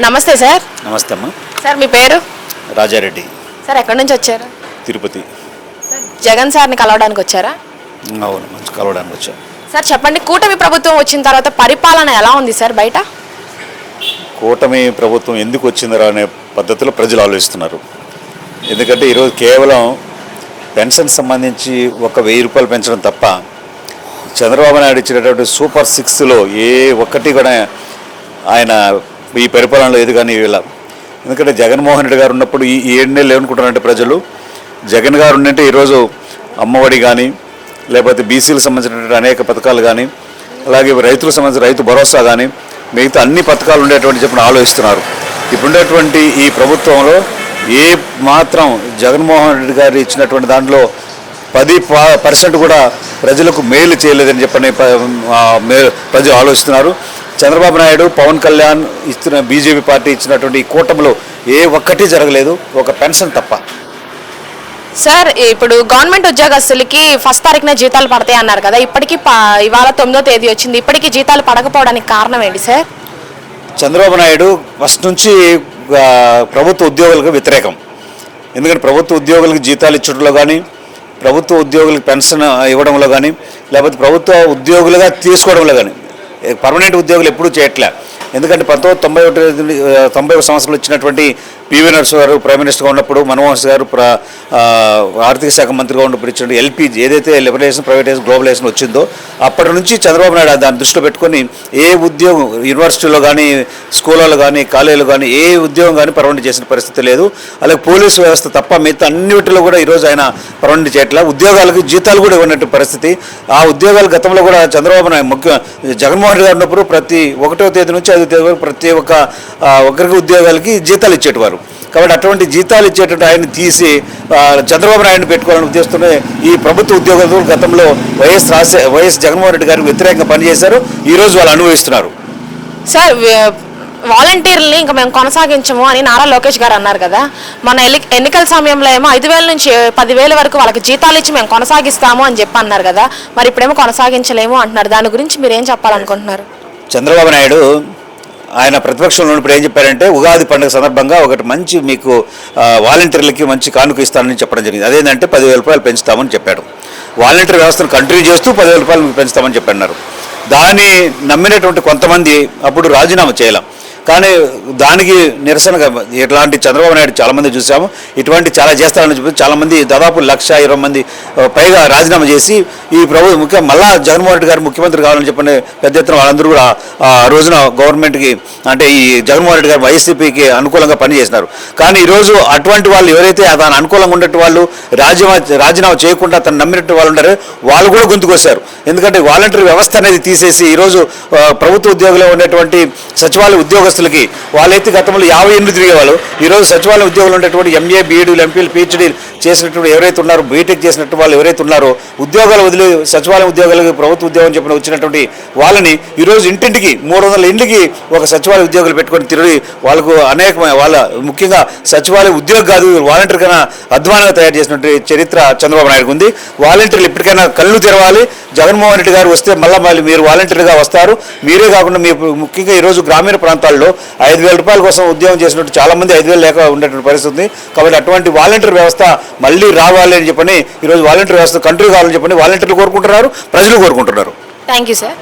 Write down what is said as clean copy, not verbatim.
నమస్తే సార్. నమస్తే అమ్మా. సార్ మీ పేరు? రాజారెడ్డి. సార్ ఎక్కడి నుంచి వచ్చారు? తిరుపతి. జగన్ సార్ని కలవడానికి వచ్చారా? అవును, మంచి కలవడానికి వచ్చాను. సార్ చెప్పండి, కూటమి ప్రభుత్వం వచ్చిన తర్వాత పరిపాలన ఎలా ఉంది సార్ బయట? కూటమి ప్రభుత్వం ఎందుకు వచ్చిందో అనే పద్ధతిలో ప్రజలు ఆలోచిస్తున్నారు. ఎందుకంటే ఈరోజు కేవలం పెన్షన్ సంబంధించి ఒక 1000 రూపాయలు పెంచడం తప్ప చంద్రబాబు నాయుడు ఇచ్చినటువంటి సూపర్ 6లో ఏ ఒక్కటి కూడా ఆయన ఈ పరిపాలనలో ఏది కానీ వీళ్ళ. ఎందుకంటే జగన్మోహన్ రెడ్డి గారు ఉన్నప్పుడు ఈ 7 నెలలు ఏమనుకుంటారంటే ప్రజలు, జగన్ గారు ఉండంటే ఈరోజు అమ్మఒడి కానీ, లేకపోతే బీసీలకు సంబంధించినటువంటి అనేక పథకాలు కానీ, అలాగే రైతులకు సంబంధించిన రైతు భరోసా కానీ, మిగతా అన్ని పథకాలు ఉండేటువంటి చెప్పిన ఆలోచిస్తున్నారు. ఇప్పుడుండేటువంటి ఈ ప్రభుత్వంలో ఏ మాత్రం జగన్మోహన్ రెడ్డి గారు ఇచ్చినటువంటి దాంట్లో 10% కూడా ప్రజలకు మేలు చేయలేదని చెప్పని ప్రజలు ఆలోచిస్తున్నారు. చంద్రబాబు నాయుడు, పవన్ కళ్యాణ్ ఇస్తున్న బీజేపీ పార్టీ ఇచ్చినటువంటి కూటమిలో ఏ ఒక్కటి జరగలేదు, ఒక పెన్షన్ తప్ప. సార్ ఇప్పుడు గవర్నమెంట్ ఉద్యోగస్తులకి 1 తారీఖున జీతాలు పడతాయి అన్నారు కదా, ఇప్పటికీ ఇవాళ 9వ తేదీ వచ్చింది, ఇప్పటికీ జీతాలు పడకపోవడానికి కారణం ఏంటి సార్? చంద్రబాబు నాయుడు ఫస్ట్ నుంచి ప్రభుత్వ ఉద్యోగులకు వ్యతిరేకం. ఎందుకంటే ప్రభుత్వ ఉద్యోగులకు జీతాలు ఇచ్చడంలో కానీ, ప్రభుత్వ ఉద్యోగులకు పెన్షన్ ఇవ్వడంలో కానీ, లేకపోతే ప్రభుత్వ ఉద్యోగులుగా తీసుకోవడంలో కానీ పర్మనెంట్ ఉద్యోగులు ఎప్పుడూ చేయట్లే. ఎందుకంటే 1991 సంవత్సరంలో ఇచ్చినటువంటి పివి నరసింహ గారు ప్రైమ్ మినిస్టర్గా ఉన్నప్పుడు, మన్మోహన్ సింగ్ గారు ఆర్థిక శాఖ మంత్రిగా ఉన్నప్పుడు ఇచ్చినటువంటి ఎల్పీజీ ఏదైతే లిబరేషన్, ప్రైవేటైజేషన్, గ్లోబలైజేషన్ వచ్చిందో అప్పటి నుంచి చంద్రబాబు నాయుడు దాన్ని దృష్టిలో పెట్టుకొని ఏ ఉద్యోగం యూనివర్సిటీలో కానీ, స్కూళ్ళలో కానీ, కాలేజీలో కానీ ఏ ఉద్యోగం కానీ పర్మనెంట్ చేసిన పరిస్థితి లేదు. అలాగే పోలీసు వ్యవస్థ తప్ప మిగతా అన్నిటిలో కూడా ఈరోజు ఆయన పర్మనెంట్ చేయట్లా. ఉద్యోగాలకు జీతాలు కూడా ఇవ్వనట్టు పరిస్థితి. ఆ ఉద్యోగాలు గతంలో కూడా చంద్రబాబు నాయుడు జగన్మోహన్ రెడ్డి గారు ఉన్నప్పుడు ప్రతి 1వ తేదీ నుంచి 5వ తేదీ వరకు ప్రతి ఒక్కరికి ఉద్యోగాలకి జీతాలు ఇచ్చేటివారు. కాబట్టి అటువంటి జీతాలు ఇచ్చేటువంటి ఆయన తీసి చంద్రబాబు నాయుడిని పెట్టుకోవాలని ఉద్దేశంతో ఈ ప్రభుత్వ ఉద్యోగులు గతంలో వైఎస్ జగన్మోహన్ రెడ్డి గారికి వ్యతిరేకంగా పనిచేశారు. ఈరోజు వాళ్ళు అనుభవిస్తున్నారు. సార్ వాలంటీర్లని ఇంకా మేము కొనసాగించము అని నారా లోకేష్ గారు అన్నారు కదా, మన ఎన్నికల సమయంలో ఏమో 5,000 నుంచి 10,000 వరకు వాళ్ళకి జీతాలు ఇచ్చి మేము కొనసాగిస్తాము అని చెప్పి అన్నారు కదా, మరి ఇప్పుడేమో కొనసాగించలేము అంటున్నారు. దాని గురించి మీరు ఏం చెప్పాలనుకుంటున్నారు? చంద్రబాబు నాయుడు ఆయన ప్రతిపక్షంలో ఉన్నప్పుడు ఏం చెప్పారంటే, ఉగాది పండుగ సందర్భంగా ఒకటి మంచి మీకు వాలంటీర్లకి మంచి కానుక ఇస్తానని చెప్పడం జరిగింది. అదేంటంటే 10,000 రూపాయలు పెంచుతామని చెప్పాడు. వాలంటీర్ వ్యవస్థను కంటిన్యూ చేస్తూ 10,000 రూపాయలు పెంచుతామని చెప్పన్నారు. దాన్ని నమ్మినటువంటి కొంతమంది అప్పుడు రాజీనామా చేయలేం. కానీ దానికి నిరసనగా ఇట్లాంటి చంద్రబాబు నాయుడు చాలామంది చూసాము. ఇటువంటి చాలా చేస్తారని చెప్పి చాలామంది దాదాపు 120,000 మంది పైగా రాజీనామా చేసి ఈ ముఖ్యంగా మళ్ళా జగన్మోహన్ రెడ్డి గారు ముఖ్యమంత్రి కావాలని చెప్పని పెద్ద ఎత్తున వాళ్ళందరూ కూడా ఆ రోజున గవర్నమెంట్కి అంటే ఈ జగన్మోహన్ రెడ్డి గారు వైసీపీకి అనుకూలంగా పనిచేసినారు. కానీ ఈరోజు అటువంటి వాళ్ళు ఎవరైతే దాని అనుకూలంగా ఉన్నట్టు వాళ్ళు రాజీనామా చేయకుండా తను నమ్మినట్టు వాళ్ళు ఉంటారో వాళ్ళు కూడా గొంతుకొస్తారు. ఎందుకంటే వాలంటీర్ వ్యవస్థ అనేది తీసేసి ఈరోజు ప్రభుత్వ ఉద్యోగులు ఉన్నటువంటి సచివాలయ ఉద్యోగస్తులకి వాళ్ళైతే గతంలో 58 తిరిగేవాళ్ళు, ఈరోజు సచివాలయ ఉద్యోగులు ఉండేటువంటి ఎంఏ, బీఈడీలు, ఎంపీలు, పీహెచ్డీలు చేసినటువంటి ఎవరైతే ఉన్నారో, బీటెక్ చేసినట్టు వాళ్ళు ఎవరైతే ఉన్నారో, ఉద్యోగాలు వదిలి సచివాలయ ఉద్యోగాలకు ప్రభుత్వ ఉద్యోగం చెప్పిన వచ్చినటువంటి వాళ్ళని ఈరోజు ఇంటింటికి 300 ఇంటికి ఒక సచివాలయ ఉద్యోగులు పెట్టుకొని తిరిగి వాళ్ళకు అనేకమైన వాళ్ళ ముఖ్యంగా సచివాలయ ఉద్యోగం కాదు వాలంటీర్ కన్నా అధ్వానంగా తయారు చేసినటువంటి చరిత్ర చంద్రబాబు నాయుడుకు ఉంది. వాలంటీర్లు ఇప్పటికైనా కళ్ళు తెరవాలి. జగన్మోహన్ రెడ్డి గారు వస్తే మళ్ళీ మీరు వాలంటీర్గా వస్తారు. మీరే కాకుండా మీ ముఖ్యంగా ఈరోజు గ్రామీణ ప్రాంతాల్లో 5,000 రూపాయల కోసం ఉద్యోగం చేసినట్టు చాలామంది 5,000 లేక ఉండేటువంటి పరిస్థితి ఉంది. కాబట్టి అటువంటి వాలంటీర్ వ్యవస్థ మళ్ళీ రావాలి అని చెప్పని ఈరోజు వాలంటీర్ వ్యవస్థ కంట్రీ కావాలని చెప్పని వాలంటీర్లు కోరుకుంటున్నారు, ప్రజలు కోరుకుంటున్నారు. Thank you sir.